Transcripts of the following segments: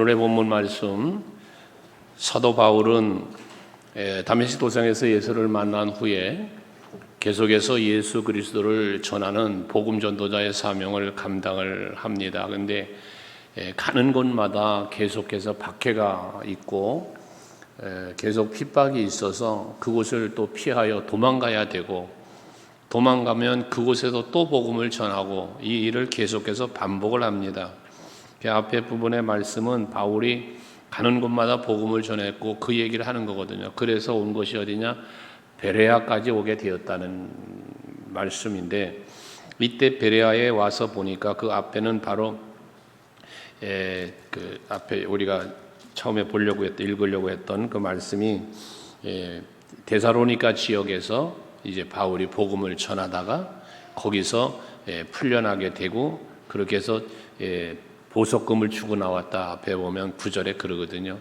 오늘의 본문 말씀, 사도 바울은 다메섹 도상에서 예수를 만난 후에 계속해서 예수 그리스도를 전하는 복음 전도자의 사명을 감당을 합니다. 그런데 가는 곳마다 계속해서 박해가 있고 계속 핍박이 있어서 그곳을 또 피하여 도망가야 되고, 도망가면 그곳에서 또 복음을 전하고, 이 일을 계속해서 반복을 합니다. 그 앞에 부분의 말씀은 바울이 가는 곳마다 복음을 전했고 그 얘기를 하는 거거든요. 그래서 온 것이 어디냐? 베레아까지 오게 되었다는 말씀인데, 이때 베레아에 와서 보니까 그 앞에는 바로 그 앞에 우리가 처음에 읽으려고 했던 그 말씀이 데살로니가 지역에서 이제 바울이 복음을 전하다가 거기서 풀려나게 되고, 그렇게 해서 보석금을 주고 나왔다. 앞에 보면 9절에 그러거든요.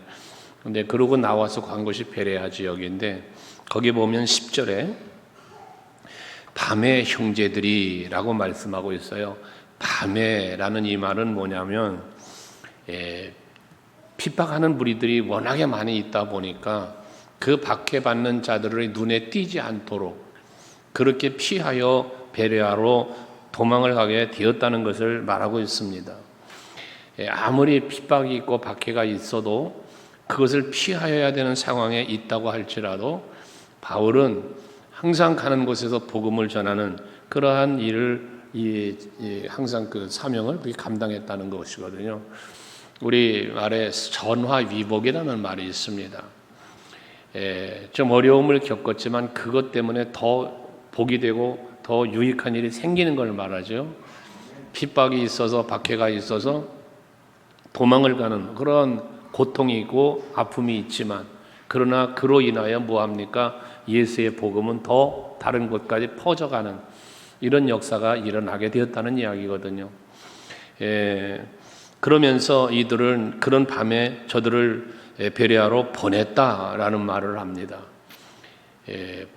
근데 그러고 나와서 간 곳이 베레아 지역인데, 거기 보면 10절에 밤의 형제들이라고 말씀하고 있어요. 밤에라는 이 말은 뭐냐면 핍박하는 무리들이 워낙에 많이 있다 보니까 그 박해받는 자들의 눈에 띄지 않도록 그렇게 피하여 베레아로 도망을 가게 되었다는 것을 말하고 있습니다. 아무리 핍박이 있고 박해가 있어도 그것을 피하여야 되는 상황에 있다고 할지라도 바울은 항상 가는 곳에서 복음을 전하는 그러한 일을 항상 그 사명을 감당했다는 것이거든요. 우리 말에 전화위복이라는 말이 있습니다. 좀 어려움을 겪었지만 그것 때문에 더 복이 되고 더 유익한 일이 생기는 걸 말하죠. 핍박이 있어서 박해가 있어서 도망을 가는 그런 고통이 있고 아픔이 있지만, 그러나 그로 인하여 뭐합니까? 예수의 복음은 더 다른 곳까지 퍼져가는 이런 역사가 일어나게 되었다는 이야기거든요. 그러면서 이들은 그런 밤에 저들을 베레아로 보냈다라는 말을 합니다.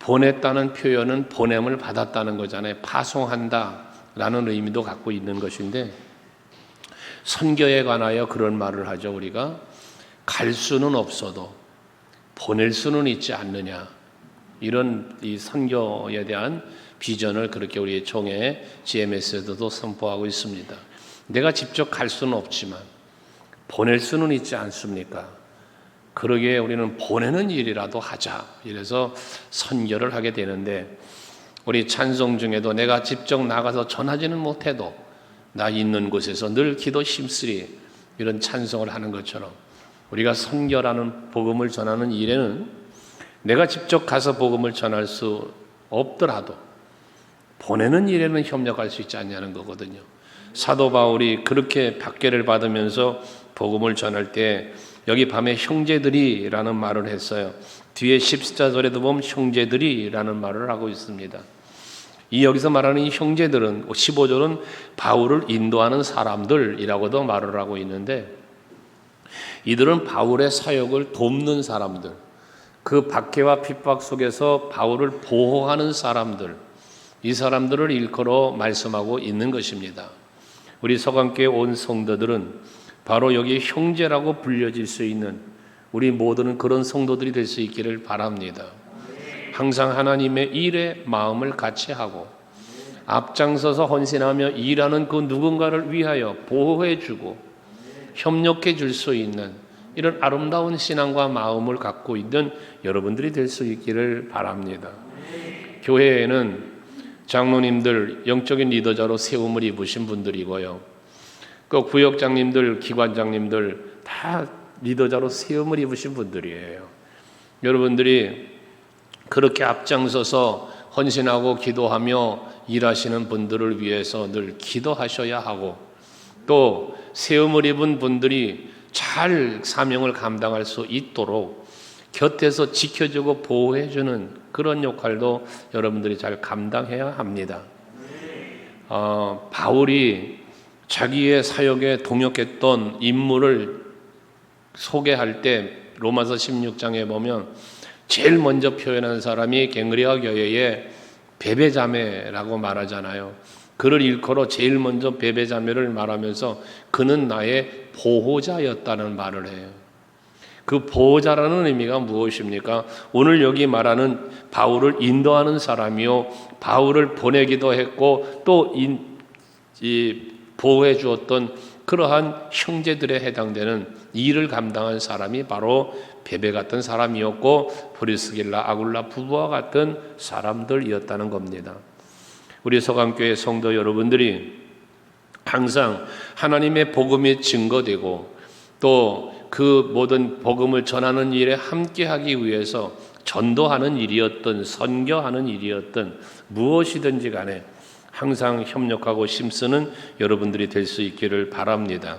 보냈다는 표현은 보냄을 받았다는 거잖아요. 파송한다라는 의미도 갖고 있는 것인데, 선교에 관하여 그런 말을 하죠. 우리가 갈 수는 없어도 보낼 수는 있지 않느냐, 이런 이 선교에 대한 비전을 그렇게 우리 총회 GMS에서도 선포하고 있습니다. 내가 직접 갈 수는 없지만 보낼 수는 있지 않습니까? 그러기에 우리는 보내는 일이라도 하자, 이래서 선교를 하게 되는데, 우리 찬송 중에도 내가 직접 나가서 전하지는 못해도 나 있는 곳에서 늘 기도 힘쓰리, 이런 찬송을 하는 것처럼 우리가 선교라는 복음을 전하는 일에는 내가 직접 가서 복음을 전할 수 없더라도 보내는 일에는 협력할 수 있지 않냐는 거거든요. 사도 바울이 그렇게 박해를 받으면서 복음을 전할 때 여기 밤에 형제들이라는 말을 했어요. 뒤에 14절에도 보면 형제들이라는 말을 하고 있습니다. 이 여기서 말하는 이 형제들은 15절은 바울을 인도하는 사람들이라고도 말을 하고 있는데, 이들은 바울의 사역을 돕는 사람들, 그 박해와 핍박 속에서 바울을 보호하는 사람들, 이 사람들을 일컬어 말씀하고 있는 것입니다. 우리 서강교회 온 성도들은 바로 여기 형제라고 불려질 수 있는 우리 모두는 그런 성도들이 될 수 있기를 바랍니다. 항상 하나님의 일에 마음을 같이 하고 앞장서서 헌신하며 일하는 그 누군가를 위하여 보호해주고 협력해 줄 수 있는 이런 아름다운 신앙과 마음을 갖고 있는 여러분들이 될 수 있기를 바랍니다. 교회에는 장로님들, 영적인 리더자로 세움을 입으신 분들이고요, 그 구역장님들, 기관장님들 다 리더자로 세움을 입으신 분들이에요. 여러분들이 그렇게 앞장서서 헌신하고 기도하며 일하시는 분들을 위해서 늘 기도하셔야 하고, 또 세움을 입은 분들이 잘 사명을 감당할 수 있도록 곁에서 지켜주고 보호해주는 그런 역할도 여러분들이 잘 감당해야 합니다. 바울이 자기의 사역에 동역했던 인물을 소개할 때 로마서 16장에 보면 제일 먼저 표현한 사람이 갱그리아 교회의 베베자매라고 말하잖아요. 그를 일컬어 제일 먼저 베베자매를 말하면서 그는 나의 보호자였다는 말을 해요. 그 보호자라는 의미가 무엇입니까? 오늘 여기 말하는 바울을 인도하는 사람이요, 바울을 보내기도 했고 또 보호해 주었던 그러한 형제들에 해당되는 일을 감당한 사람이 바로 베베 같은 사람이었고 브리스길라, 아굴라 부부와 같은 사람들이었다는 겁니다. 우리 서강교회 성도 여러분들이 항상 하나님의 복음이 증거되고 또 그 모든 복음을 전하는 일에 함께하기 위해서 전도하는 일이었든 선교하는 일이었든 무엇이든지 간에 항상 협력하고 힘쓰는 여러분들이 될 수 있기를 바랍니다.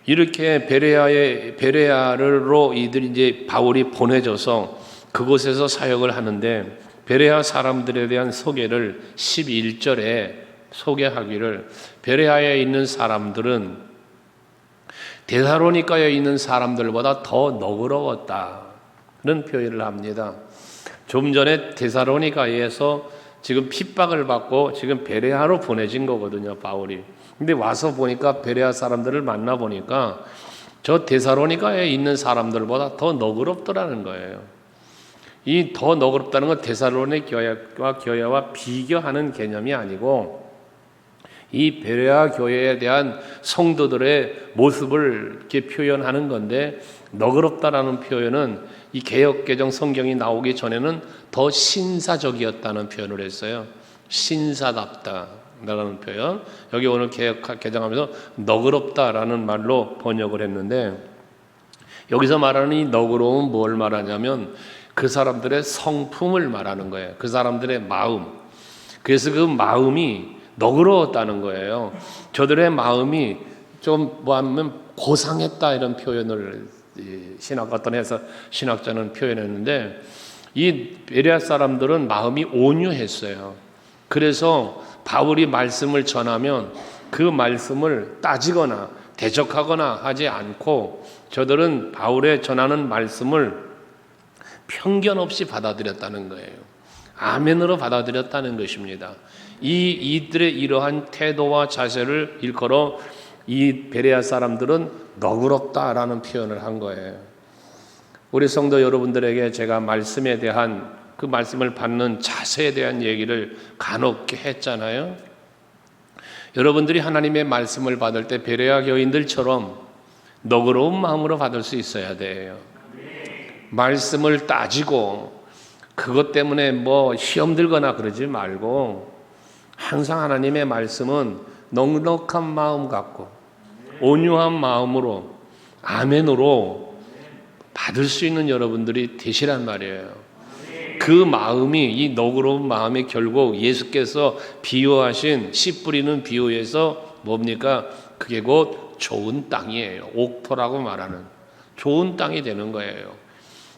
이렇게 베레아로 이들이 이제 바울이 보내져서 그곳에서 사역을 하는데 베레아 사람들에 대한 소개를 11절에 소개하기를 베레아에 있는 사람들은 데살로니가에 있는 사람들보다 더 너그러웠다는 표현을 합니다. 좀 전에 데살로니가에서 지금 핍박을 받고 지금 베레아로 보내진 거거든요, 바울이. 근데 와서 보니까 베레아 사람들을 만나 보니까 저 데살로니가에 있는 사람들보다 더 너그럽더라는 거예요. 이 더 너그럽다는 건 데살로니가 교회와 비교하는 개념이 아니고 이 베레아 교회에 대한 성도들의 모습을 이렇게 표현하는 건데, 너그럽다라는 표현은 이 개역개정 성경이 나오기 전에는 더 신사적이었다는 표현을 했어요. 신사답다라는 표현. 여기 오늘 개정하면서 너그럽다라는 말로 번역을 했는데, 여기서 말하는 이 너그러움은 뭘 말하냐면 그 사람들의 성품을 말하는 거예요. 그 사람들의 마음. 그래서 그 마음이 너그러웠다는 거예요. 저들의 마음이 좀 뭐하면 고상했다 이런 표현을 어떤 신학자는 표현했는데, 이 베레아 사람들은 마음이 온유했어요. 그래서 바울이 말씀을 전하면 그 말씀을 따지거나 대적하거나 하지 않고 저들은 바울의 전하는 말씀을 편견 없이 받아들였다는 거예요. 아멘으로 받아들였다는 것입니다. 이들의 이러한 태도와 자세를 일컬어 이 베레아 사람들은 너그럽다라는 표현을 한 거예요. 우리 성도 여러분들에게 제가 말씀에 대한 그 말씀을 받는 자세에 대한 얘기를 간혹 했잖아요. 여러분들이 하나님의 말씀을 받을 때 베레아 교인들처럼 너그러운 마음으로 받을 수 있어야 돼요. 말씀을 따지고 그것 때문에 뭐 시험 들거나 그러지 말고 항상 하나님의 말씀은 넉넉한 마음 갖고 온유한 마음으로 아멘으로 받을 수 있는 여러분들이 되시란 말이에요. 그 마음이, 이 너그러운 마음이 결국 예수께서 비유하신 씨 뿌리는 비유에서 뭡니까? 그게 곧 좋은 땅이에요. 옥토라고 말하는 좋은 땅이 되는 거예요.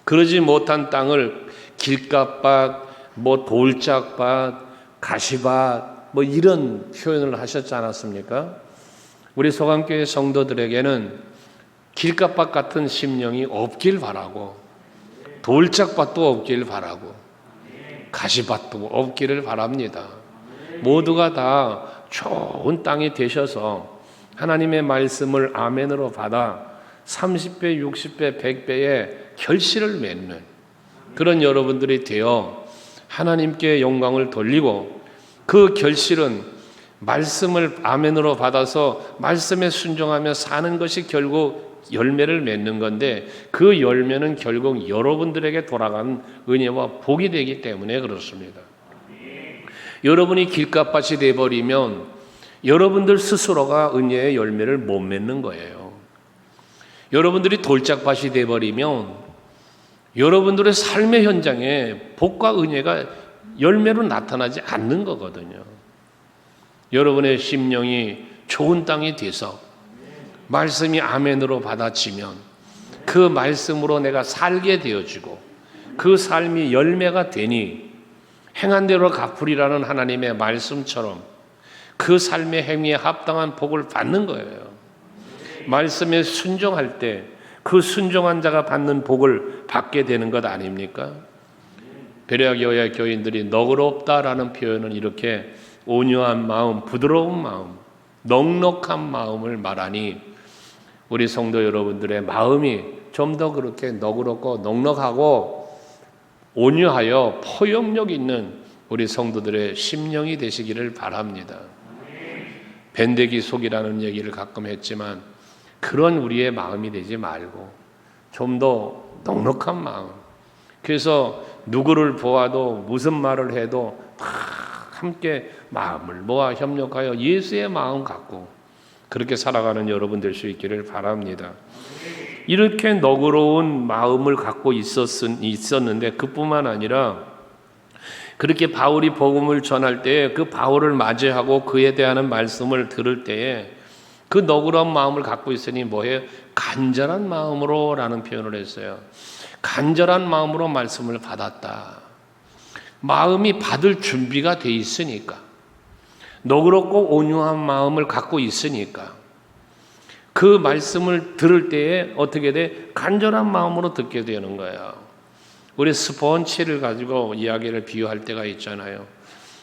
그러지 못한 땅을 길가밭, 뭐 돌짝밭, 가시밭, 뭐 이런 표현을 하셨지 않았습니까? 우리 소강교회 성도들에게는 길가밭 같은 심령이 없길 바라고, 돌짝밭도 없길 바라고, 가시밭도 없기를 바랍니다. 모두가 다 좋은 땅이 되셔서 하나님의 말씀을 아멘으로 받아 30배, 60배, 100배의 결실을 맺는 그런 여러분들이 되어 하나님께 영광을 돌리고, 그 결실은 말씀을 아멘으로 받아서 말씀에 순종하며 사는 것이 결국 열매를 맺는 건데, 그 열매는 결국 여러분들에게 돌아가는 은혜와 복이 되기 때문에 그렇습니다. 여러분이 길가밭이 되어버리면 여러분들 스스로가 은혜의 열매를 못 맺는 거예요. 여러분들이 돌짝밭이 되어버리면 여러분들의 삶의 현장에 복과 은혜가 열매로 나타나지 않는 거거든요. 여러분의 심령이 좋은 땅이 돼서 말씀이 아멘으로 받아지면 그 말씀으로 내가 살게 되어지고 그 삶이 열매가 되니 행한 대로 갚으리라는 하나님의 말씀처럼 그 삶의 행위에 합당한 복을 받는 거예요. 말씀에 순종할 때 그 순종한 자가 받는 복을 받게 되는 것 아닙니까? 베레아 교회 교인들이 너그럽다라는 표현은 이렇게 온유한 마음, 부드러운 마음, 넉넉한 마음을 말하니 우리 성도 여러분들의 마음이 좀 더 그렇게 너그럽고 넉넉하고 온유하여 포용력 있는 우리 성도들의 심령이 되시기를 바랍니다. 밴데기 속이라는 얘기를 가끔 했지만 그런 우리의 마음이 되지 말고 좀 더 넉넉한 마음. 그래서 누구를 보아도 무슨 말을 해도 다 함께 마음을 모아 협력하여 예수의 마음 갖고 그렇게 살아가는 여러분 될 수 있기를 바랍니다. 이렇게 너그러운 마음을 갖고 있었는데 그뿐만 아니라 그렇게 바울이 복음을 전할 때에 그 바울을 맞이하고 그에 대한 말씀을 들을 때에 그 너그러운 마음을 갖고 있으니 뭐예요? 간절한 마음으로 라는 표현을 했어요. 간절한 마음으로 말씀을 받았다. 마음이 받을 준비가 돼 있으니까, 너그럽고 온유한 마음을 갖고 있으니까 그 말씀을 들을 때에 어떻게 돼? 간절한 마음으로 듣게 되는 거예요. 우리 스펀지를 가지고 이야기를 비유할 때가 있잖아요.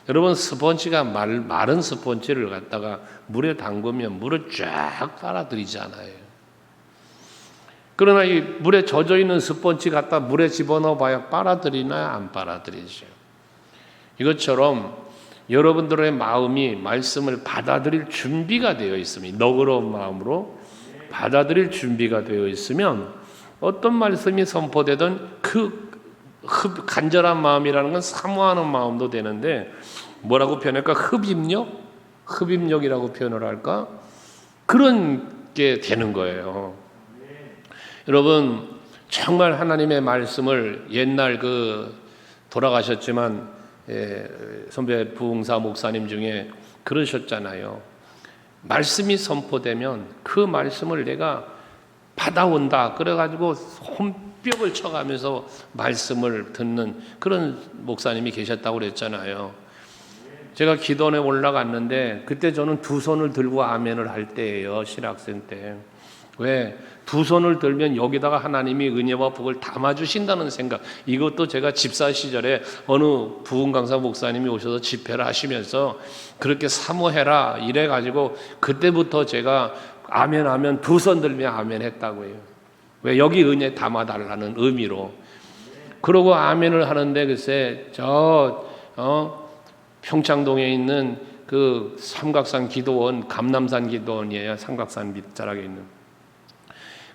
여러분, 스펀지가 마른 스펀지를 갖다가 물에 담그면 물을 쫙 빨아들이잖아요. 그러나 이 물에 젖어 있는 스펀지 갖다 물에 집어넣어 봐야 빨아들이나요? 안 빨아들이죠. 이것처럼 여러분들의 마음이 말씀을 받아들일 준비가 되어 있으면, 너그러운 마음으로 받아들일 준비가 되어 있으면 어떤 말씀이 선포되든 그 간절한 마음이라는 건 사모하는 마음도 되는데, 뭐라고 표현할까? 흡입력이라고 표현을 할까? 그런 게 되는 거예요. 여러분, 정말 하나님의 말씀을 옛날 돌아가셨지만 선배 부흥사 목사님 중에 그러셨잖아요. 말씀이 선포되면 그 말씀을 내가 받아온다. 그래가지고 손뼉을 쳐가면서 말씀을 듣는 그런 목사님이 계셨다고 그랬잖아요. 제가 기도원에 올라갔는데 그때 저는 두 손을 들고 아멘을 할 때예요. 신학생 때. 왜? 두 손을 들면 여기다가 하나님이 은혜와 복을 담아주신다는 생각. 이것도 제가 집사 시절에 어느 부흥 강사 목사님이 오셔서 집회를 하시면서 그렇게 사모해라 이래가지고 그때부터 제가 아멘하면 두 손 들면 아멘 했다고 해요. 왜? 여기 은혜 담아달라는 의미로. 그러고 아멘을 하는데 글쎄 평창동에 있는 그 삼각산 기도원, 감남산 기도원이에요. 삼각산 밑자락에 있는.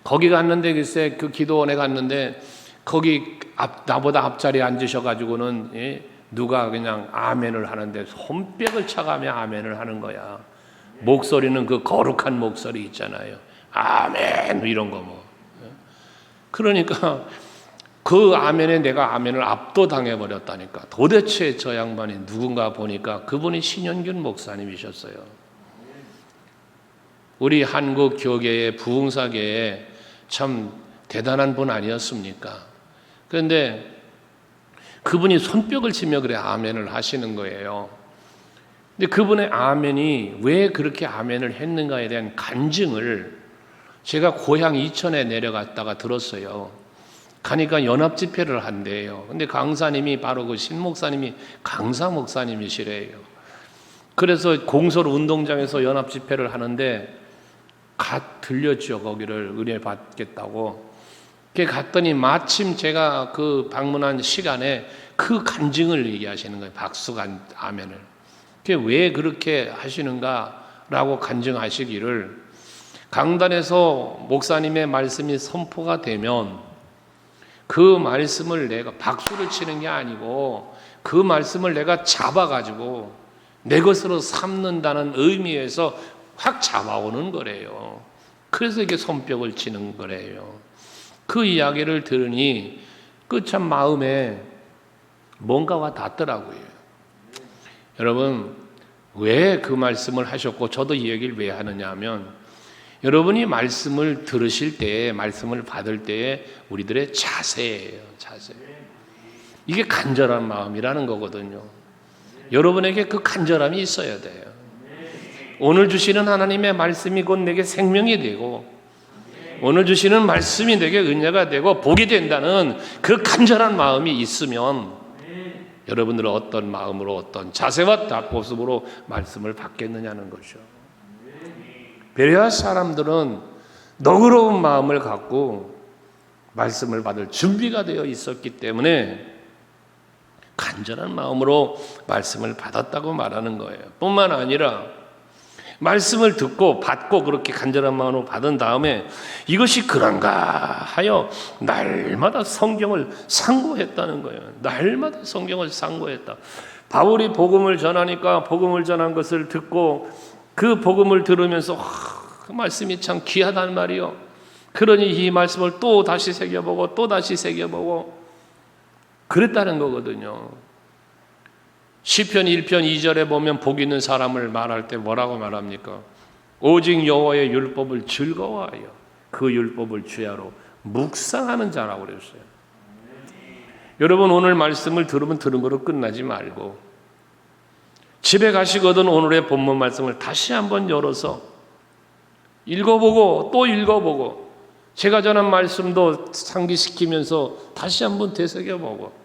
거기 갔는데 글쎄 그 기도원에 갔는데 거기 나보다 앞자리에 앉으셔가지고는 누가 그냥 아멘을 하는데 손뼉을 쳐가며 아멘을 하는 거야. 목소리는 그 거룩한 목소리 있잖아요. 아멘 이런 거 뭐. 그러니까 그 아멘에 내가 아멘을 압도당해 버렸다니까. 도대체 저 양반이 누군가 보니까 그분이 신현균 목사님이셨어요. 우리 한국 교계의 부흥사계에 참 대단한 분 아니었습니까? 그런데 그분이 손뼉을 치며 그래 아멘을 하시는 거예요. 근데 그분의 아멘이 왜 그렇게 아멘을 했는가에 대한 간증을 제가 고향 이천에 내려갔다가 들었어요. 가니까 연합 집회를 한대요. 근데 강사님이 바로 그 신목사님이 강사 목사님이시래요. 그래서 공설 운동장에서 연합 집회를 하는데 들렸죠. 거기를 은혜 받겠다고. 갔더니 마침 제가 그 방문한 시간에 그 간증을 얘기하시는 거예요. 박수가 아멘을. 왜 그렇게 하시는가라고 간증하시기를, 강단에서 목사님의 말씀이 선포가 되면 그 말씀을 내가 박수를 치는 게 아니고 그 말씀을 내가 잡아가지고 내 것으로 삼는다는 의미에서 확 잡아오는 거래요. 그래서 이게 손뼉을 치는 거래요. 그 이야기를 들으니 그 참 마음에 뭔가가 닿더라고요. 여러분, 왜 그 말씀을 하셨고 저도 이 얘기를 왜 하느냐 하면, 여러분이 말씀을 들으실 때에, 말씀을 받을 때에 우리들의 자세예요. 자세. 이게 간절한 마음이라는 거거든요. 여러분에게 그 간절함이 있어야 돼요. 오늘 주시는 하나님의 말씀이 곧 내게 생명이 되고 오늘 주시는 말씀이 내게 은혜가 되고 복이 된다는 그 간절한 마음이 있으면 여러분들은 어떤 마음으로 어떤 자세와 모습으로 말씀을 받겠느냐는 것이죠. 베레아 사람들은 너그러운 마음을 갖고 말씀을 받을 준비가 되어 있었기 때문에 간절한 마음으로 말씀을 받았다고 말하는 거예요. 뿐만 아니라 말씀을 듣고 받고 그렇게 간절한 마음으로 받은 다음에 이것이 그런가 하여 날마다 성경을 상고했다는 거예요. 날마다 성경을 상고했다. 바울이 복음을 전하니까 복음을 전한 것을 듣고 그 복음을 들으면서 그 말씀이 참 귀하단 말이요. 그러니 이 말씀을 또 다시 새겨보고 또 다시 새겨보고 그랬다는 거거든요. 시편 1편 2절에 보면 복 있는 사람을 말할 때 뭐라고 말합니까? 오직 여호와의 율법을 즐거워하여 그 율법을 주야로 묵상하는 자라고 그랬어요. 여러분 오늘 말씀을 들으면 들은 거로 끝나지 말고 집에 가시거든 오늘의 본문 말씀을 다시 한번 열어서 읽어보고 또 읽어보고 제가 전한 말씀도 상기시키면서 다시 한번 되새겨보고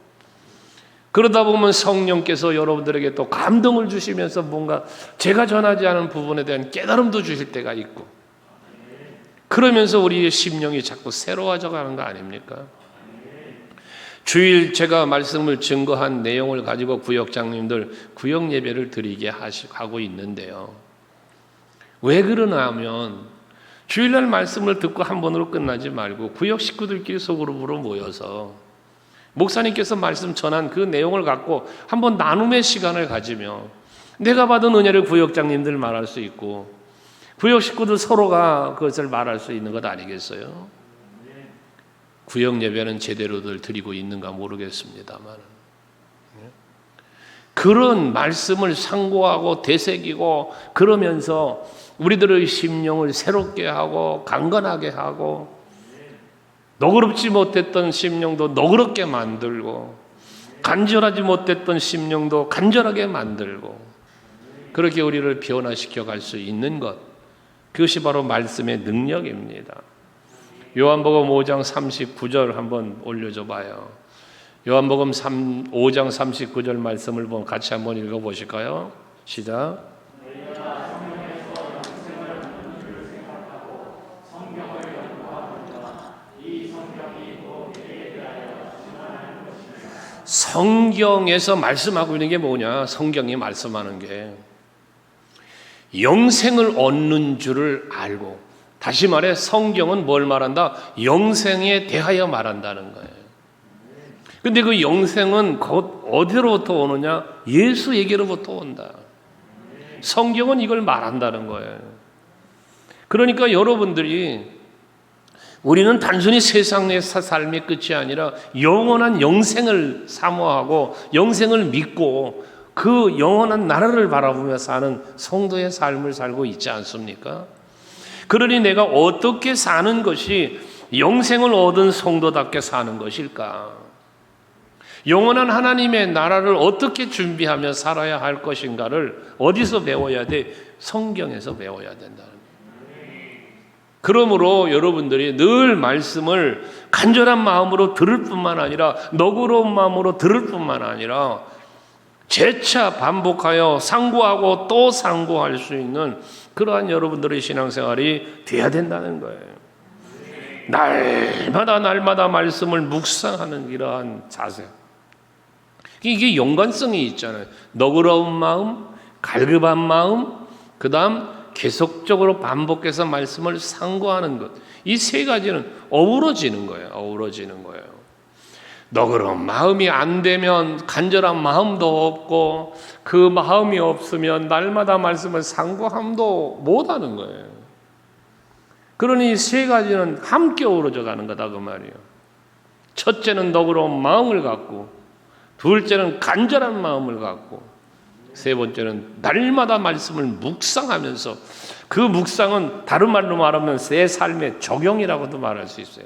그러다 보면 성령께서 여러분들에게 또 감동을 주시면서 뭔가 제가 전하지 않은 부분에 대한 깨달음도 주실 때가 있고 그러면서 우리의 심령이 자꾸 새로워져 가는 거 아닙니까? 주일 제가 말씀을 증거한 내용을 가지고 구역장님들 구역 예배를 드리게 하고 있는데요. 왜 그러나 하면 주일날 말씀을 듣고 한 번으로 끝나지 말고 구역 식구들끼리 소그룹으로 모여서 목사님께서 말씀 전한 그 내용을 갖고 한번 나눔의 시간을 가지며 내가 받은 은혜를 구역장님들 말할 수 있고 구역 식구들 서로가 그것을 말할 수 있는 것 아니겠어요? 구역 예배는 제대로들 드리고 있는가 모르겠습니다만 그런 말씀을 상고하고 되새기고 그러면서 우리들의 심령을 새롭게 하고 강건하게 하고 너그럽지 못했던 심령도 너그럽게 만들고 간절하지 못했던 심령도 간절하게 만들고 그렇게 우리를 변화시켜 갈 수 있는 것 그것이 바로 말씀의 능력입니다. 요한복음 5장 39절 한번 올려줘 봐요. 요한복음 5장 39절 말씀을 같이 한번 읽어보실까요? 시작. 성경에서 말씀하고 있는 게 뭐냐? 성경이 말씀하는 게 영생을 얻는 줄을 알고 다시 말해 성경은 뭘 말한다? 영생에 대하여 말한다는 거예요. 근데 그 영생은 곧 어디로부터 오느냐? 예수에게로부터 온다. 성경은 이걸 말한다는 거예요. 그러니까 여러분들이 우리는 단순히 세상의 삶의 끝이 아니라 영원한 영생을 사모하고 영생을 믿고 그 영원한 나라를 바라보며 사는 성도의 삶을 살고 있지 않습니까? 그러니 내가 어떻게 사는 것이 영생을 얻은 성도답게 사는 것일까? 영원한 하나님의 나라를 어떻게 준비하며 살아야 할 것인가를 어디서 배워야 돼? 성경에서 배워야 된다는 거예요. 그러므로 여러분들이 늘 말씀을 간절한 마음으로 들을 뿐만 아니라 너그러운 마음으로 들을 뿐만 아니라 재차 반복하여 상고하고 또 상고할 수 있는 그러한 여러분들의 신앙생활이 돼야 된다는 거예요. 날마다 말씀을 묵상하는 이러한 자세. 이게 연관성이 있잖아요. 너그러운 마음, 갈급한 마음, 그 다음 계속적으로 반복해서 말씀을 상고하는 것. 이 세 가지는 어우러지는 거예요. 어우러지는 거예요. 너그러운 마음이 안 되면 간절한 마음도 없고 그 마음이 없으면 날마다 말씀을 상고함도 못하는 거예요. 그러니 세 가지는 함께 어우러져 가는 거다 그 말이에요. 첫째는 너그러운 마음을 갖고 둘째는 간절한 마음을 갖고 세 번째는 날마다 말씀을 묵상하면서 그 묵상은 다른 말로 말하면 내 삶의 적용이라고도 말할 수 있어요.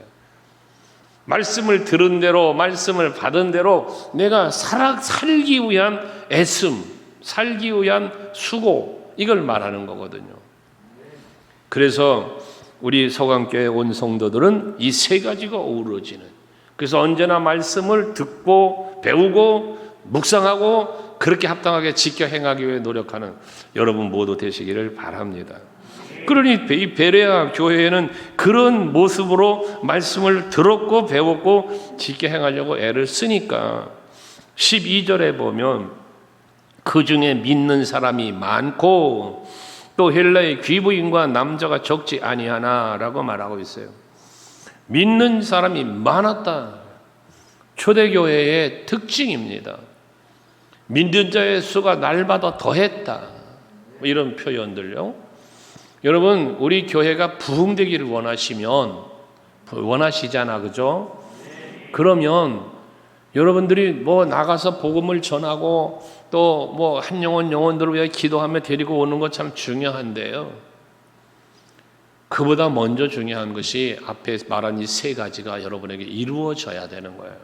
말씀을 들은 대로 말씀을 받은 대로 내가 살기 위한 애씀, 살기 위한 수고 이걸 말하는 거거든요. 그래서 우리 서강교회 온 성도들은 이 세 가지가 어우러지는 그래서 언제나 말씀을 듣고 배우고 묵상하고 그렇게 합당하게 지켜 행하기 위해 노력하는 여러분 모두 되시기를 바랍니다. 그러니 이 베레아 교회에는 그런 모습으로 말씀을 들었고 배웠고 지켜 행하려고 애를 쓰니까 12절에 보면 그 중에 믿는 사람이 많고 또 헬라의 귀부인과 남자가 적지 아니하나라고 말하고 있어요. 믿는 사람이 많았다. 초대교회의 특징입니다. 믿는 자의 수가 날마다 더했다. 이런 표현들요. 여러분, 우리 교회가 부흥되기를 원하시잖아, 그죠? 그러면 여러분들이 뭐 나가서 복음을 전하고 또 뭐 한 영혼들을 위해 기도하며 데리고 오는 것 참 중요한데요. 그보다 먼저 중요한 것이 앞에 말한 이 세 가지가 여러분에게 이루어져야 되는 거예요.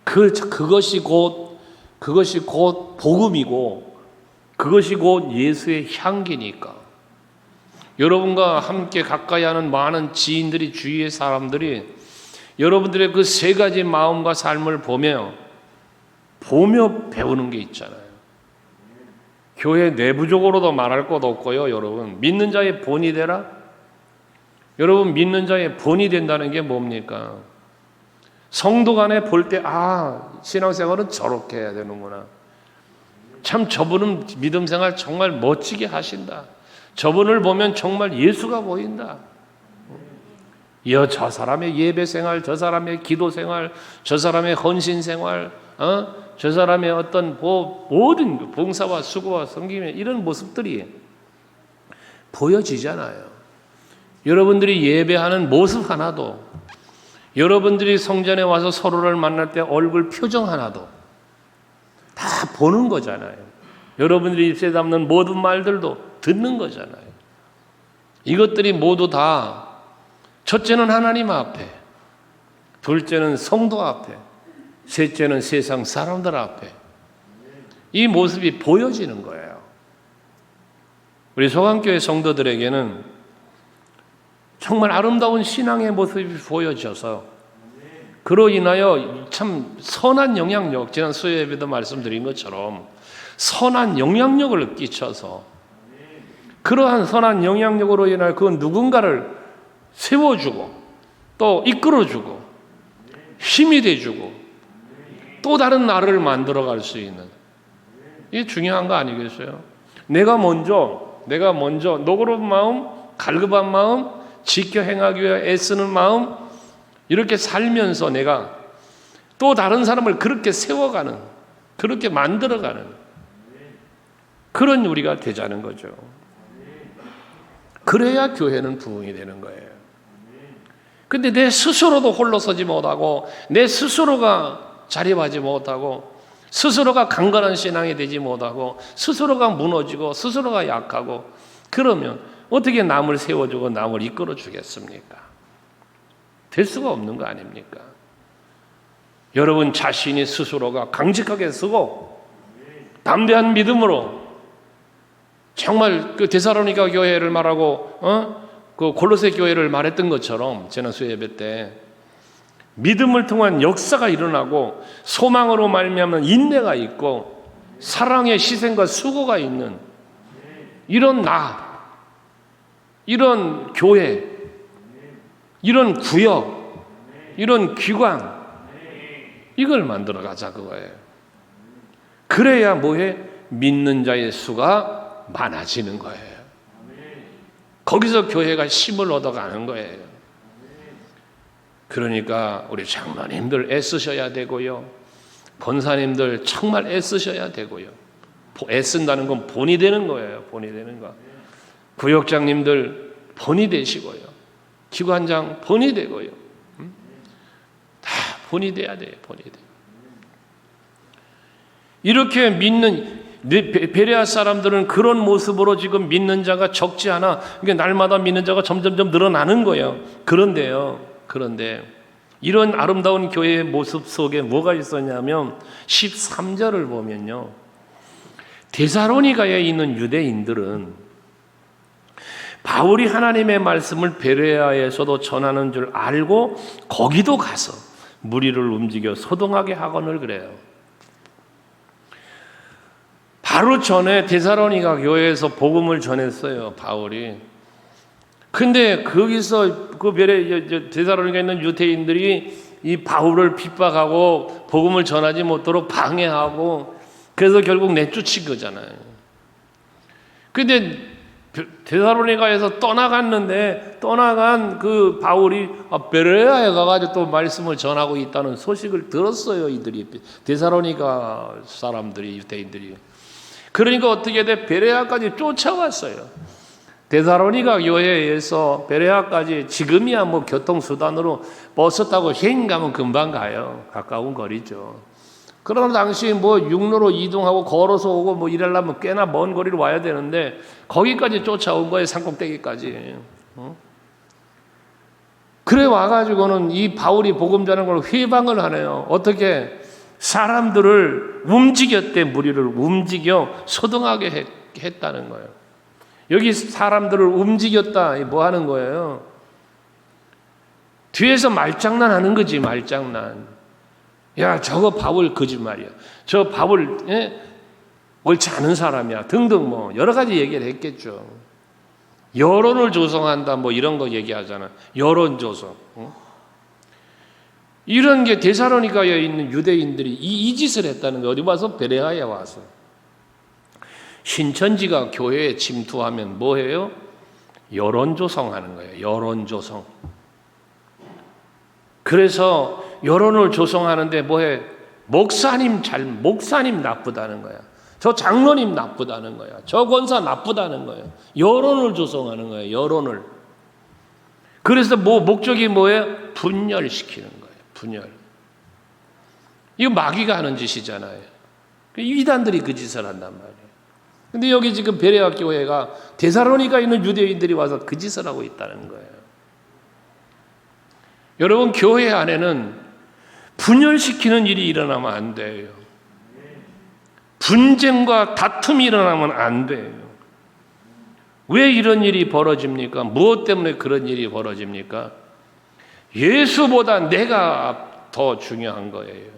그것이 곧 복음이고 그것이 곧 예수의 향기니까. 여러분과 함께 가까이 하는 많은 지인들이 주위의 사람들이 여러분들의 그 세 가지 마음과 삶을 보며 배우는 게 있잖아요. 교회 내부적으로도 말할 것 없고요. 여러분 믿는 자의 본이 되라. 여러분 믿는 자의 본이 된다는 게 뭡니까? 성도 간에 볼 때 신앙생활은 저렇게 해야 되는구나. 참 저분은 믿음생활 정말 멋지게 하신다. 저분을 보면 정말 예수가 보인다. 저 사람의 예배생활, 저 사람의 기도생활, 저 사람의 헌신생활, 저 사람의 어떤 모든 봉사와 수고와 섬김의 이런 모습들이 보여지잖아요. 여러분들이 예배하는 모습 하나도, 여러분들이 성전에 와서 서로를 만날 때 얼굴 표정 하나도 다 보는 거잖아요. 여러분들이 입에 담는 모든 말들도 듣는 거잖아요. 이것들이 모두 다 첫째는 하나님 앞에, 둘째는 성도 앞에, 셋째는 세상 사람들 앞에 이 모습이 보여지는 거예요. 우리 소강교회 성도들에게는 정말 아름다운 신앙의 모습이 보여져서 그로 인하여 참 선한 영향력, 지난 수요예배도 말씀드린 것처럼 선한 영향력을 끼쳐서 그러한 선한 영향력으로 인하여 그 누군가를 세워주고 또 이끌어주고 힘이 돼주고 또 다른 나를 만들어갈 수 있는, 이게 중요한 거 아니겠어요? 내가 먼저 노고로운 마음, 갈급한 마음, 지켜 행하기 위해 애쓰는 마음, 이렇게 살면서 내가 또 다른 사람을 그렇게 세워가는, 그렇게 만들어가는 그런 우리가 되자는 거죠. 그래야 교회는 부흥이 되는 거예요. 근데 내 스스로도 홀로 서지 못하고 내 스스로가 자립하지 못하고 스스로가 강건한 신앙이 되지 못하고 스스로가 무너지고 스스로가 약하고 그러면 어떻게 남을 세워주고 남을 이끌어 주겠습니까? 될 수가 없는 거 아닙니까? 여러분 자신이 스스로가 강직하게 서고 담대한 믿음으로 정말 그 데살로니가 교회를 말하고 그 골로새 교회를 말했던 것처럼 지난 수요예배 때 믿음을 통한 역사가 일어나고 소망으로 말미암는 인내가 있고 사랑의 희생과 수고가 있는 이런 이런 교회, 이런 구역, 이런 기관, 이걸 만들어 가자 그거예요. 그래야 뭐해? 믿는 자의 수가 많아지는 거예요. 거기서 교회가 힘을 얻어가는 거예요. 그러니까 우리 장로님들 애쓰셔야 되고요. 권사님들 정말 애쓰셔야 되고요. 애쓴다는 건 본이 되는 거예요. 본이 되는 거. 구역장님들 본이 되시고요. 기관장 본이 되고요. 다 본이 돼야 돼요. 본이 돼. 이렇게 믿는 베레아 사람들은 그런 모습으로 지금 믿는 자가 적지 않아. 그러니까 날마다 믿는 자가 점점점 늘어나는 거예요. 그런데 이런 아름다운 교회의 모습 속에 뭐가 있었냐면 13절을 보면요. 데살로니가에 있는 유대인들은 바울이 하나님의 말씀을 베레아에서도 전하는 줄 알고 거기도 가서 무리를 움직여 소동하게 하거늘 그래요. 바로 전에 데살로니가 교회에서 복음을 전했어요, 바울이. 근데 거기서 그 데살로니가에 있는 유대인들이 이 바울을 핍박하고 복음을 전하지 못하도록 방해하고, 그래서 결국 내쫓은 거잖아요. 근데 데살로니가에서 떠나간 그 바울이 베레아에 가가지고 또 말씀을 전하고 있다는 소식을 들었어요, 이들이. 데살로니가 사람들이, 유대인들이. 그러니까 어떻게 돼? 베레아까지 쫓아왔어요. 데살로니가 교회에서 베레아까지 지금이야 뭐 교통수단으로 버스 타고 행 가면 금방 가요. 가까운 거리죠. 그러나 당시 뭐 육로로 이동하고 걸어서 오고 뭐 이러려면 꽤나 먼 거리를 와야 되는데 거기까지 쫓아온 거예요, 산꼭대기까지. 그래 와가지고는 이 바울이 복음 전하는 걸 회방을 하네요. 어떻게? 사람들을 움직였대. 무리를 움직여 소동하게 했다는 거예요. 여기 사람들을 움직였다, 뭐 하는 거예요? 뒤에서 말장난 하는 거지, 말장난. 야, 저거 바울 거짓말이야. 저 바울 옳지 않은 사람이야. 등등 뭐 여러 가지 얘기를 했겠죠. 여론을 조성한다, 뭐 이런 거 얘기하잖아. 여론 조성. 이런 게 데살로니가에 있는 유대인들이 이 짓을 했다는 거. 어디 와서? 베레아에 와서. 신천지가 교회에 침투하면 뭐해요? 여론 조성하는 거예요. 여론 조성. 그래서 여론을 조성하는데 뭐해? 목사님 나쁘다는 거야. 저 장로님 나쁘다는 거야. 저 권사 나쁘다는 거예요. 여론을 조성하는 거예요. 여론을. 그래서 목적이 뭐예요? 분열시키는 거예요. 분열. 이거 마귀가 하는 짓이잖아요. 이단들이 그 짓을 한단 말이에요. 근데 여기 지금 베레아 교회가 데살로니가 있는 유대인들이 와서 그 짓을 하고 있다는 거예요. 여러분, 교회 안에는 분열시키는 일이 일어나면 안 돼요. 분쟁과 다툼이 일어나면 안 돼요. 왜 이런 일이 벌어집니까? 무엇 때문에 그런 일이 벌어집니까? 예수보다 내가 더 중요한 거예요.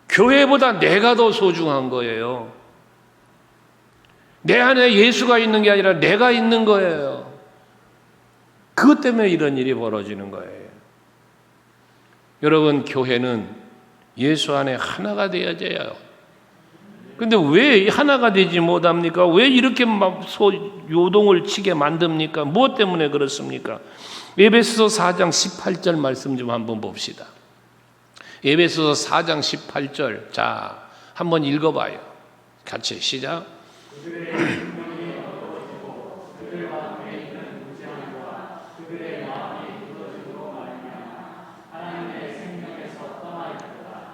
교회보다 내가 더 소중한 거예요. 내 안에 예수가 있는 게 아니라 내가 있는 거예요. 그것 때문에 이런 일이 벌어지는 거예요. 여러분, 교회는 예수 안에 하나가 되어져요. 근데 왜 하나가 되지 못합니까? 왜 이렇게 요동을 치게 만듭니까? 무엇 때문에 그렇습니까? 에베소서 4장 18절 말씀 좀 한번 봅시다. 에베소서 4장 18절. 자, 한번 읽어봐요. 같이 시작.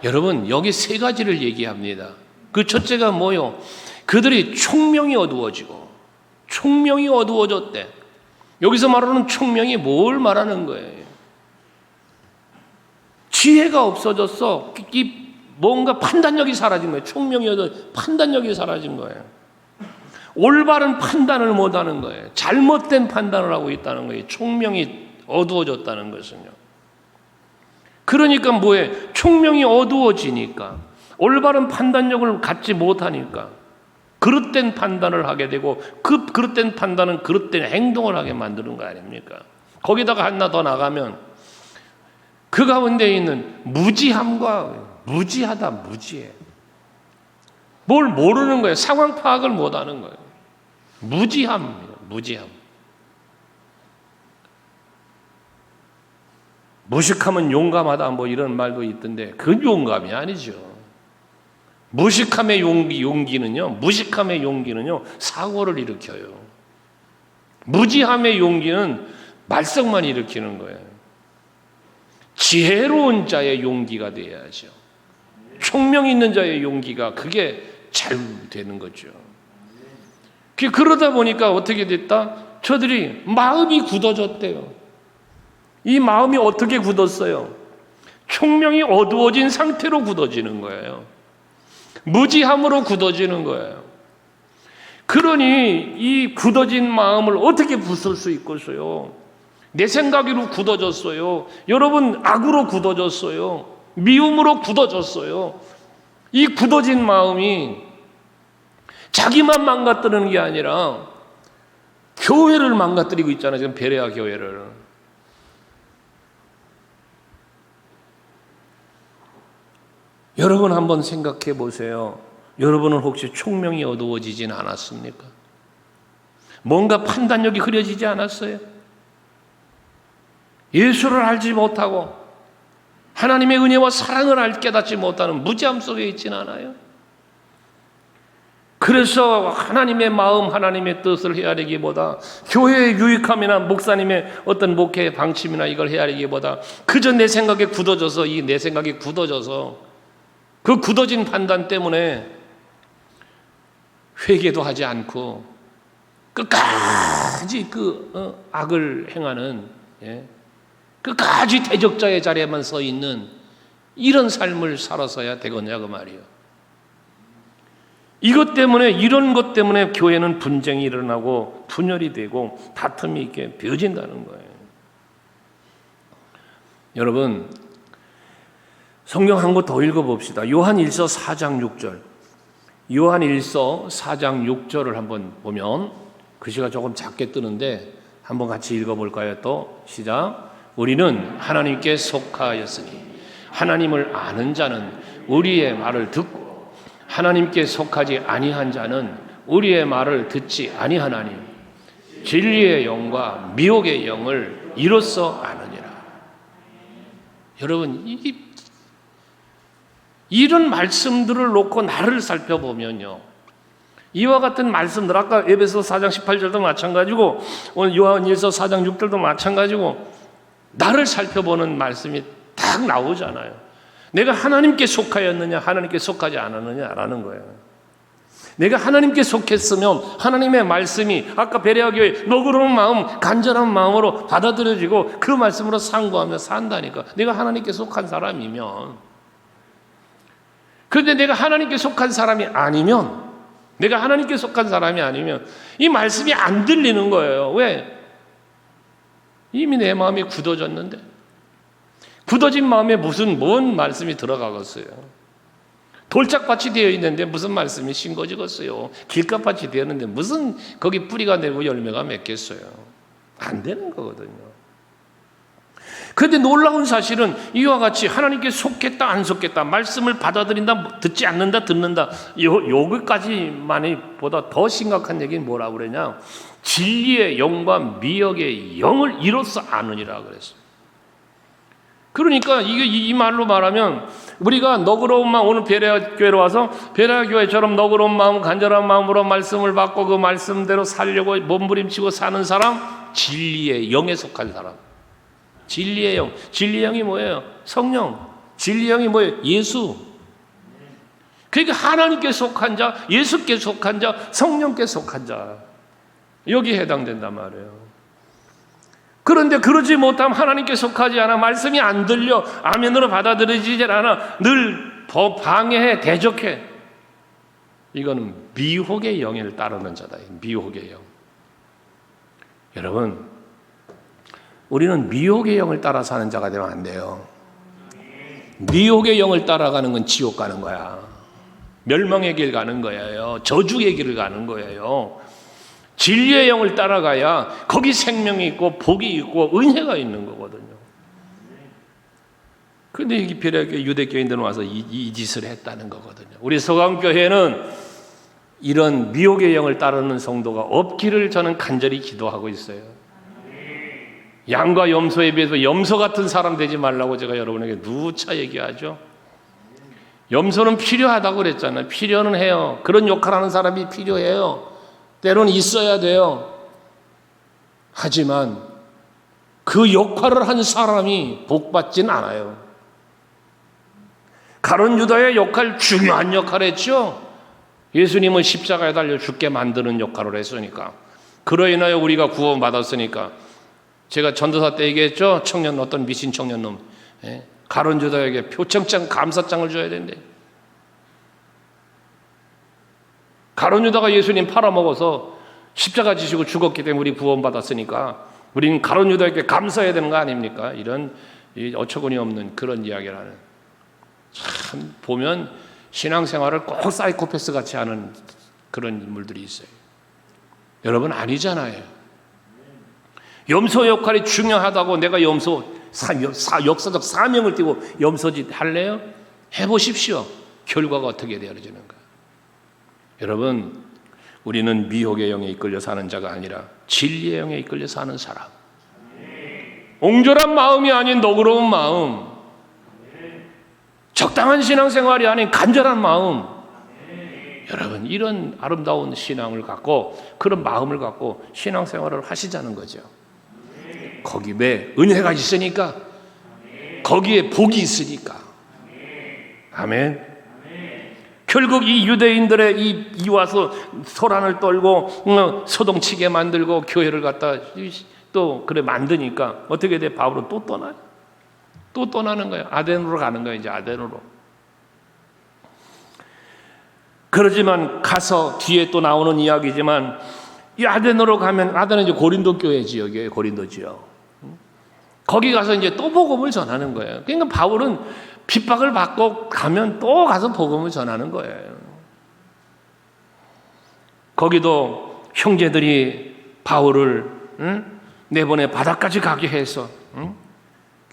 여러분, 여기 세 가지를 얘기합니다. 그 첫째가 뭐요? 그들이 총명이 어두워지고, 총명이 어두워졌대. 여기서 말하는 총명이 뭘 말하는 거예요? 지혜가 없어졌어. 뭔가 판단력이 사라진 거예요. 총명이 판단력이 사라진 거예요. 올바른 판단을 못하는 거예요. 잘못된 판단을 하고 있다는 거예요. 총명이 어두워졌다는 것은요. 그러니까 뭐해? 총명이 어두워지니까, 올바른 판단력을 갖지 못하니까 그릇된 판단을 하게 되고, 그 그릇된 판단은 그릇된 행동을 하게 만드는 거 아닙니까? 거기다가 하나 더 나가면 그 가운데 있는 무지함과 무지해. 뭘 모르는 거예요. 상황 파악을 못하는 거예요. 무지함. 무식하면 용감하다, 뭐 이런 말도 있던데 그건 용감이 아니죠. 무식함의 용기는요 사고를 일으켜요. 무지함의 용기는 말썽만 일으키는 거예요. 지혜로운 자의 용기가 되어야죠. 총명 있는 자의 용기가, 그게 잘 되는 거죠. 그러다 보니까 어떻게 됐다? 저들이 마음이 굳어졌대요. 이 마음이 어떻게 굳었어요? 총명이 어두워진 상태로 굳어지는 거예요. 무지함으로 굳어지는 거예요. 그러니 이 굳어진 마음을 어떻게 부술 수 있겠어요? 내 생각으로 굳어졌어요. 여러분, 악으로 굳어졌어요. 미움으로 굳어졌어요. 이 굳어진 마음이 자기만 망가뜨리는 게 아니라 교회를 망가뜨리고 있잖아요. 지금 베레아 교회를. 여러분 한번 생각해 보세요. 여러분은 혹시 총명이 어두워지진 않았습니까? 뭔가 판단력이 흐려지지 않았어요? 예수를 알지 못하고 하나님의 은혜와 사랑을 깨닫지 못하는 무지함 속에 있진 않아요? 그래서 하나님의 마음, 하나님의 뜻을 헤아리기보다 교회의 유익함이나 목사님의 어떤 목회의 방침이나 이걸 헤아리기보다 그저 내 생각에 굳어져서 그 굳어진 판단 때문에 회개도 하지 않고 끝까지 악을 행하는, 끝까지 대적자의 자리에만 서 있는 이런 삶을 살아서야 되겠냐 그 말이에요. 이런 것 때문에 교회는 분쟁이 일어나고 분열이 되고 다툼이 있게 벼진다는 거예요. 여러분, 성경 한 권 더 읽어봅시다. 요한일서 4장 6절. 요한일서 4장 6절을 한번 보면 글씨가 조금 작게 뜨는데 한번 같이 읽어볼까요? 또 시작. 우리는 하나님께 속하였으니 하나님을 아는 자는 우리의 말을 듣고 하나님께 속하지 아니한 자는 우리의 말을 듣지 아니하나니 진리의 영과 미혹의 영을 이로써 아느니라. 여러분, 이런 말씀들을 놓고 나를 살펴보면요, 이와 같은 말씀들, 아까 에베소 4장 18절도 마찬가지고 오늘 요한일서 4장 6절도 마찬가지고 나를 살펴보는 말씀이 딱 나오잖아요. 내가 하나님께 속하였느냐 하나님께 속하지 않았느냐라는 거예요. 내가 하나님께 속했으면 하나님의 말씀이 아까 베레아 교회 너그러운 마음, 간절한 마음으로 받아들여지고 그 말씀으로 상고하며 산다니까. 내가 하나님께 속한 사람이면. 그런데 내가 하나님께 속한 사람이 아니면 이 말씀이 안 들리는 거예요. 왜? 이미 내 마음이 굳어졌는데, 굳어진 마음에 뭔 말씀이 들어가겠어요? 돌짝밭이 되어 있는데 무슨 말씀이 심겨지겠어요? 길가밭이 되었는데 무슨 거기 뿌리가 내고 열매가 맺겠어요? 안 되는 거거든요. 그런데 놀라운 사실은 이와 같이 하나님께 속했다 안 속했다, 말씀을 받아들인다 듣지 않는다 듣는다, 여기까지만이 보다 더 심각한 얘기는 뭐라고 그러냐, 진리의 영과 미혹의 영을 이로써 아느니라 그랬어요. 그러니까 이 말로 말하면 우리가 너그러운 마음, 오늘 베레아 교회로 와서 베레아 교회처럼 너그러운 마음, 간절한 마음으로 말씀을 받고 그 말씀대로 살려고 몸부림치고 사는 사람, 진리의 영에 속한 사람. 진리의 영. 진리의 영이 뭐예요? 성령. 진리의 영이 뭐예요? 예수. 그러니까 하나님께 속한 자, 예수께 속한 자, 성령께 속한 자, 여기에 해당된단 말이에요. 그런데 그러지 못하면 하나님께 속하지 않아, 말씀이 안 들려, 아멘으로 받아들여지지 않아, 늘 방해해, 대적해. 이거는 미혹의 영을 따르는 자다. 미혹의 영. 여러분, 우리는 미혹의 영을 따라 사는 자가 되면 안 돼요. 미혹의 영을 따라가는 건 지옥 가는 거야. 멸망의 길 가는 거예요. 저주의 길을 가는 거예요. 진리의 영을 따라가야 거기 생명이 있고 복이 있고 은혜가 있는 거거든요. 그런데 여기 베레아교회 유대교인들은 와서 이 짓을 했다는 거거든요. 우리 서강교회는 이런 미혹의 영을 따르는 성도가 없기를 저는 간절히 기도하고 있어요. 양과 염소에 비해서 염소 같은 사람 되지 말라고 제가 여러분에게 누차 얘기하죠. 염소는 필요하다고 그랬잖아요. 필요는 해요. 그런 역할하는 사람이 필요해요. 때로는 있어야 돼요. 하지만 그 역할을 한 사람이 복받진 않아요. 가룟 유다의 역할, 중요한 역할을 했죠. 예수님은 십자가에 달려 죽게 만드는 역할을 했으니까. 그로 인하여 우리가 구원받았으니까. 제가 전도사 때 얘기했죠. 어떤 미신 청년놈, 가룟 유다에게 표창장, 감사장을 줘야 된대. 가룟 유다가 예수님 팔아먹어서 십자가 지시고 죽었기 때문에 우리 구원받았으니까 우리는 가룟 유다에게 감사해야 되는 거 아닙니까? 이런 어처구니 없는 그런 이야기를 하는, 참 보면 신앙생활을 꼭 사이코패스 같이 하는 그런 인물들이 있어요. 여러분 아니잖아요. 염소 역할이 중요하다고 내가 역사적 사명을 띠고 염소짓 할래요? 해보십시오. 결과가 어떻게 되어지는가. 여러분, 우리는 미혹의 영에 이끌려 사는 자가 아니라 진리의 영에 이끌려 사는 사람. 옹졸한 마음이 아닌 너그러운 마음, 적당한 신앙생활이 아닌 간절한 마음. 여러분, 이런 아름다운 신앙을 갖고, 그런 마음을 갖고 신앙생활을 하시자는 거죠. 거기 왜? 은혜가 있으니까, 거기에 복이 있으니까. 아멘. 결국 이 유대인들의 이 와서 소란을 떨고 소동치게 만들고 교회를 갖다 또 그래 만드니까 어떻게 돼? 바울은 또 떠나요. 또 떠나는 거예요. 아덴으로 가는 거예요. 이제 아덴으로. 그러지만 가서 뒤에 또 나오는 이야기지만 이 아덴으로 가면, 아덴은 이제 고린도 교회 지역이에요. 고린도 지역. 거기 가서 이제 또 복음을 전하는 거예요. 그러니까 바울은 핍박을 받고 가면 또 가서 복음을 전하는 거예요. 거기도 형제들이 바울을 내보내 바다까지 가게 해서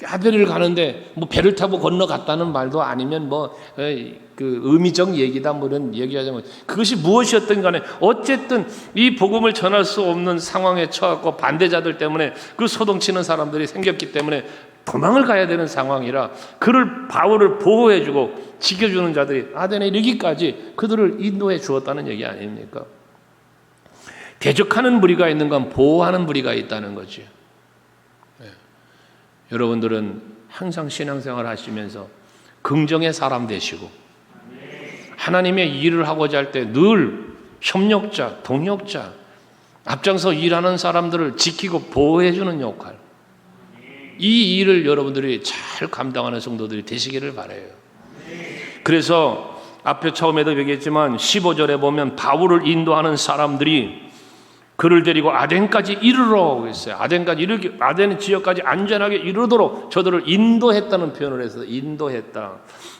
아덴을 가는데 뭐 배를 타고 건너갔다는 말도 아니면 그 의미적 얘기다 뭐 이런 얘기하자면 그것이 무엇이었든 간에 어쨌든 이 복음을 전할 수 없는 상황에 처하고 반대자들 때문에 그 소동치는 사람들이 생겼기 때문에 도망을 가야 되는 상황이라 그를 바울을 보호해주고 지켜주는 자들이 아덴에 이르기까지 그들을 인도해 주었다는 얘기 아닙니까? 대적하는 무리가 있는 건 보호하는 무리가 있다는 거죠. 여러분들은 항상 신앙생활 하시면서 긍정의 사람 되시고 하나님의 일을 하고자 할 때 늘 협력자, 동역자, 앞장서 일하는 사람들을 지키고 보호해주는 역할, 이 일을 여러분들이 잘 감당하는 성도들이 되시기를 바라요. 그래서 앞에 처음에도 얘기했지만 15절에 보면 바울을 인도하는 사람들이 그를 데리고 아덴까지 이르러 했어요. 아덴 지역까지 안전하게 이르도록 저들을 인도했다는 표현을 해서 인도했다.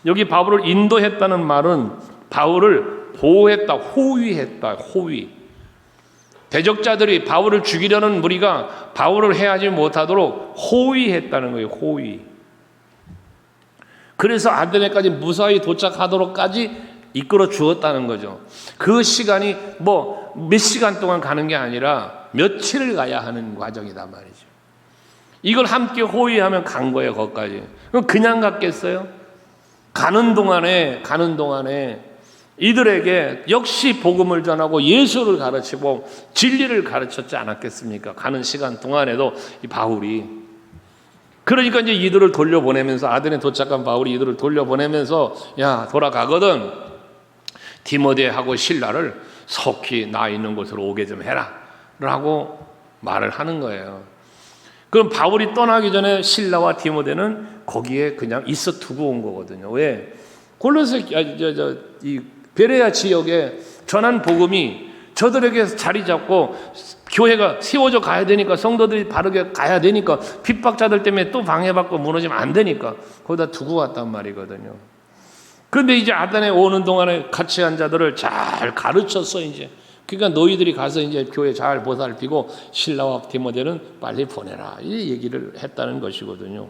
여기 바울을 인도했다는 말은 바울을 보호했다, 호위했다, 호위. 대적자들이 바울을 죽이려는 무리가 바울을 해하지 못하도록 호위했다는 거예요. 호위. 그래서 아덴에까지 무사히 도착하도록까지 이끌어 주었다는 거죠. 그 시간이 몇 시간 동안 가는 게 아니라 며칠을 가야 하는 과정이단 말이죠. 이걸 함께 호위하면 간 거예요. 거기까지. 그냥 갔겠어요? 가는 동안에 이들에게 역시 복음을 전하고 예수를 가르치고 진리를 가르쳤지 않았겠습니까? 가는 시간 동안에도 이 바울이. 그러니까 이제 이들을 돌려보내면서, 아덴에 도착한 바울이 이들을 돌려보내면서 야, 돌아가거든 디모데하고 실라를 속히 나 있는 곳으로 오게 좀 해라 라고 말을 하는 거예요. 그럼 바울이 떠나기 전에 실라와 디모데는 거기에 그냥 있어 두고 온 거거든요. 왜? 이 베레아 지역에 전한 복음이 저들에게 자리 잡고 교회가 세워져 가야 되니까, 성도들이 바르게 가야 되니까, 핍박자들 때문에 또 방해받고 무너지면 안 되니까 거기다 두고 왔단 말이거든요. 그런데 이제 아덴에 오는 동안에 같이 한 자들을 잘 가르쳤어. 이제 그러니까 너희들이 가서 이제 교회 잘 보살피고 실라와 디모데는 빨리 보내라, 이 얘기를 했다는 것이거든요.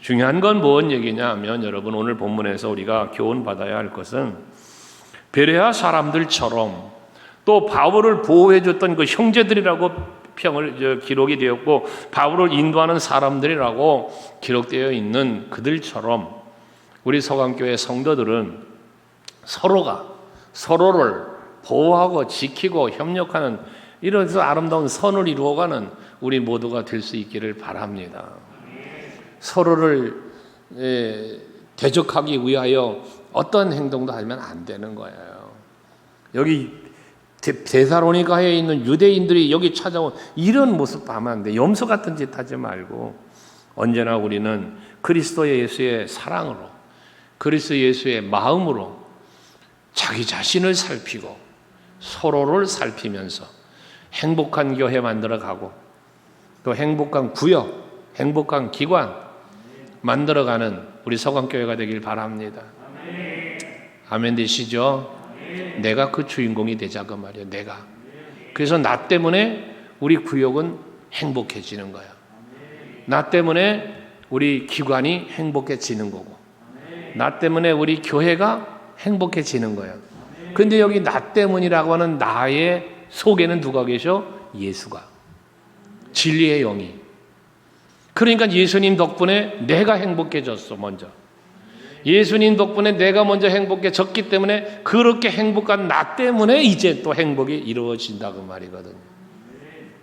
중요한 건 뭔 얘기냐 하면, 여러분 오늘 본문에서 우리가 교훈 받아야 할 것은 베레아 사람들처럼 또 바울을 보호해줬던 그 형제들이라고 기록이 되었고 바울을 인도하는 사람들이라고 기록되어 있는 그들처럼 우리 서강교회 성도들은 서로를 보호하고 지키고 협력하는 이런 아름다운 선을 이루어가는 우리 모두가 될 수 있기를 바랍니다. 서로를 대적하기 위하여 어떤 행동도 하면 안 되는 거예요. 여기 데살로니가에 있는 유대인들이 여기 찾아온 이런 모습 하면 안 돼. 염소 같은 짓 하지 말고 언제나 우리는 그리스도 예수의 사랑으로, 그리스도 예수의 마음으로 자기 자신을 살피고 서로를 살피면서 행복한 교회 만들어가고 또 행복한 구역, 행복한 기관 만들어가는 우리 서강교회가 되길 바랍니다. 아멘 되시죠? 내가 그 주인공이 되자고 말이에요. 내가. 그래서 나 때문에 우리 구역은 행복해지는 거야. 나 때문에 우리 기관이 행복해지는 거고, 나 때문에 우리 교회가 행복해지는 거야. 근데 여기 나 때문이라고 하는 나의 속에는 누가 계셔? 예수가. 진리의 영이. 그러니까 예수님 덕분에 내가 행복해졌어, 먼저. 예수님 덕분에 내가 먼저 행복해졌기 때문에 그렇게 행복한 나 때문에 이제 또 행복이 이루어진다고 말이거든요.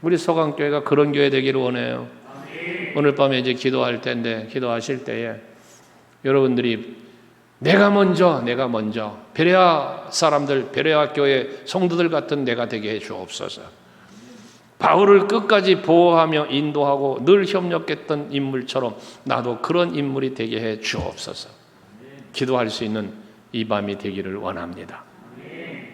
우리 서강교회가 그런 교회 되기를 원해요. 오늘 밤에 이제 기도할 텐데, 기도하실 때에 여러분들이 내가 먼저 베레아 사람들, 베레아 교회 성도들 같은 내가 되게 해 주옵소서. 바울을 끝까지 보호하며 인도하고 늘 협력했던 인물처럼 나도 그런 인물이 되게 해 주옵소서. 기도할 수 있는 이 밤이 되기를 원합니다.